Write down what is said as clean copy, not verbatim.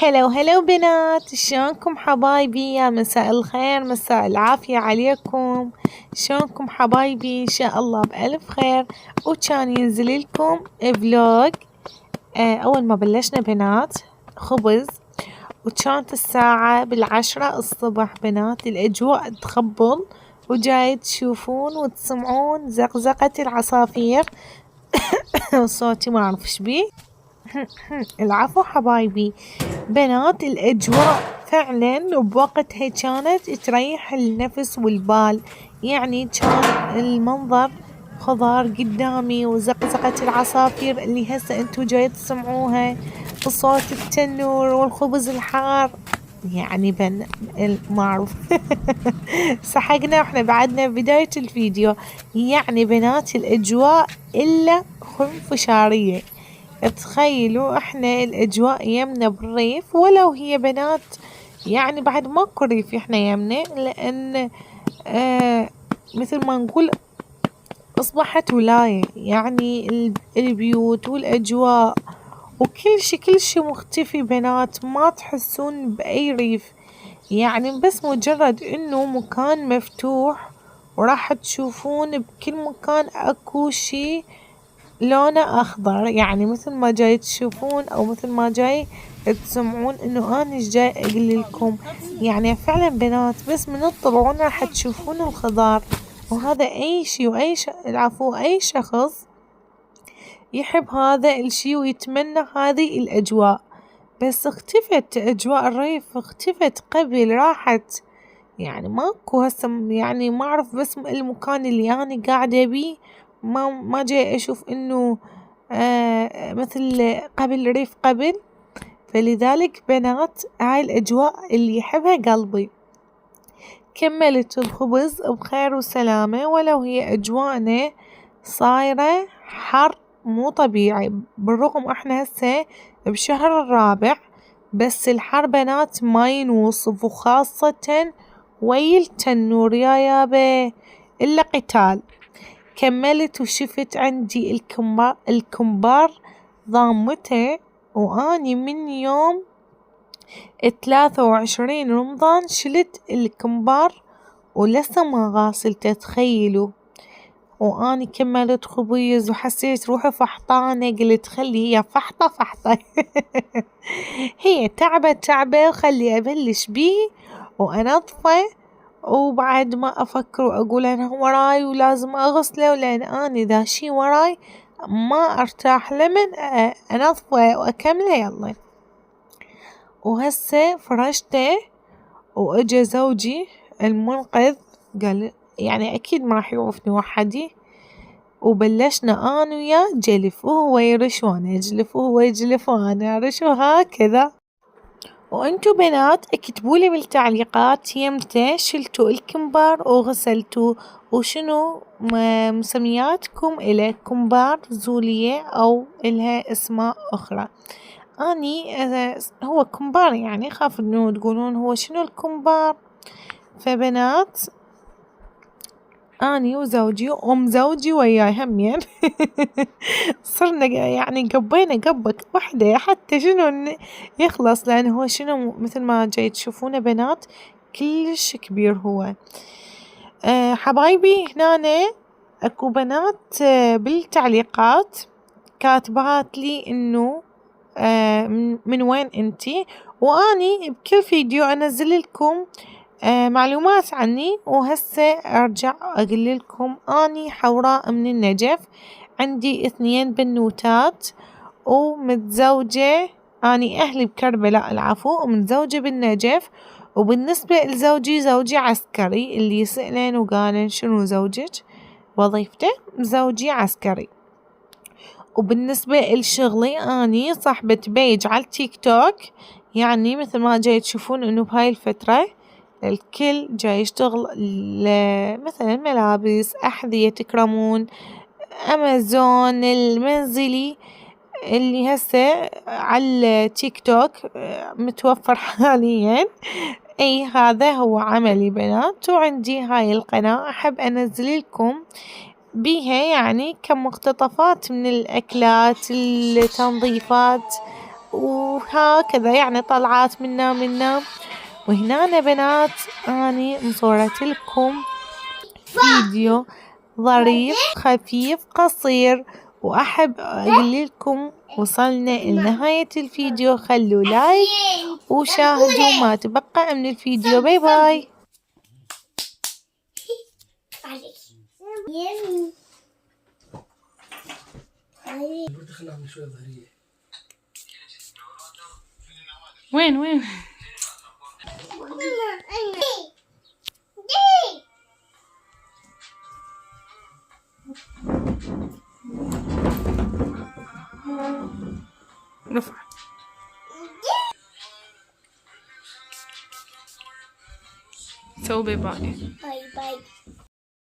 هلو بنات، شلونكم حبايبي؟ يا مساء الخير، مساء العافية عليكم. شلونكم حبايبي؟ إن شاء الله بألف خير. وكان ينزل لكم فلوج أول ما بلشنا بنات خبز، وكانت الساعة 10 الصبح بنات. الأجواء تخبل وجاي تشوفون وتسمعون زقزقة العصافير. صوتي ما أعرف إيش بيه. العفو حبايبي. بنات الأجواء فعلا بوقتها كانت تريح النفس والبال، يعني كان المنظر خضار قدامي وزقزقة العصافير اللي هسه انتو جاي تسمعوها، وصوت التنور والخبز الحار. يعني ما اعرف. سحقنا واحنا بعدنا بداية الفيديو. يعني بنات الأجواء إلا خنفشارية. تخيلوا احنا الاجواء يمنا بالريف، ولو هي بنات يعني بعد ماكو ريف احنا يمنا، لان مثل ما نقول اصبحت ولاية. يعني البيوت والاجواء كل شي مختفي بنات، ما تحسون باي ريف. يعني بس مجرد انه مكان مفتوح، وراح تشوفون بكل مكان اكو شي لونه أخضر. يعني مثل ما جاي تشوفون أو مثل ما جاي تسمعون إنه أنا إيش جاي أقول لكم. يعني فعلا بنات بس من تطلعون راح تشوفون الخضار. وهذا أي شي العفو أي شخص يحب هذا الشي ويتمنى هذه الأجواء. بس اختفت أجواء الريف، اختفت قبل، راحت. يعني ماكو هسه. يعني ما أعرف، بس المكان اللي أنا قاعدة بيه ما جاي أشوف إنه مثل قبل ريف قبل. فلذلك بنات هاي الأجواء اللي يحبها قلبي. كملت الخبز بخير وسلامة، ولو هي أجواءنا صايرة حر مو طبيعي. بالرغم احنا هسه بشهر الرابع، بس الحر بنات ما ينوصف، وخاصة ويل تنور يا يابا إلا قتال. كملت وشفت عندي الكمبار ضامته، واني من يوم 23 رمضان شلت الكمبار ولسه ما غاسلته، تخيلوا. واني كملت خبيز وحسيت روحي فحطانة، قلت خلي هي فحطة. هي تعبة وخلي ابلش بيه وانظفه. وبعد ما افكر واقول انا وراي ولازم اغسله، لان انا اذا شي وراي ما ارتاح لمن انظفه واكمله. يلا وهسه فرشته، واجا زوجي المنقذ قال يعني اكيد ما راح يوقفني وحدي، وبلشنا انا وياه جلف، وهو يرش وانا اجلف، وهو يجلف وانا ارش، وهكذا. وانتو بنات اكتبولي بالتعليقات يمتى شلتوا الكمبار وغسلتوا، وشنو مسمياتكم إلى كمبار زولية أو إلها اسماء أخرى. أني هو كمبار، يعني خاف إنه تقولون هو شنو الكمبار. فبنات أني وزوجي وأم زوجي وياي همين صرنا يعني قبينا قبة واحدة حتى شنو يخلص، لأن هو شنو مثل ما جاي تشوفونه بنات كلش كبير هو. حبايبي هنا اكو بنات بالتعليقات كاتبات لي انه من وين انتي، واني بكل فيديو انزل لكم معلومات عني. وهسه ارجع اقول لكم اني حوراء من النجف، عندي 2 بنوتات ومتزوجة. اني اهلي بكربلاء العفو، ومتزوجة بالنجف. وبالنسبة زوجي عسكري. اللي يسألين وقالن شنو زوجك وظيفته، زوجي عسكري. وبالنسبة لشغلي اني صاحبة بيج على التيك توك. يعني مثل ما جاي تشوفون انه بهاي الفترة الكل جاي يشتغل مثلا ملابس، أحذية، تكرمون، أمازون، المنزلي اللي هسه على تيك توك متوفر حاليا. اي هذا هو عملي بنات. وعندي هاي القناة احب انزل لكم بيها يعني كم مقتطفات من الاكلات، التنظيفات، وهكذا يعني طلعات منا. وهنا بنات أني مصورت لكم فيديو ظريف خفيف قصير، وأحب أقول لكم وصلنا لنهاية الفيديو. خلوا لايك وشاهدوا ما تبقى من الفيديو. باي باي. وين رفع. سو باي باي. باي باي.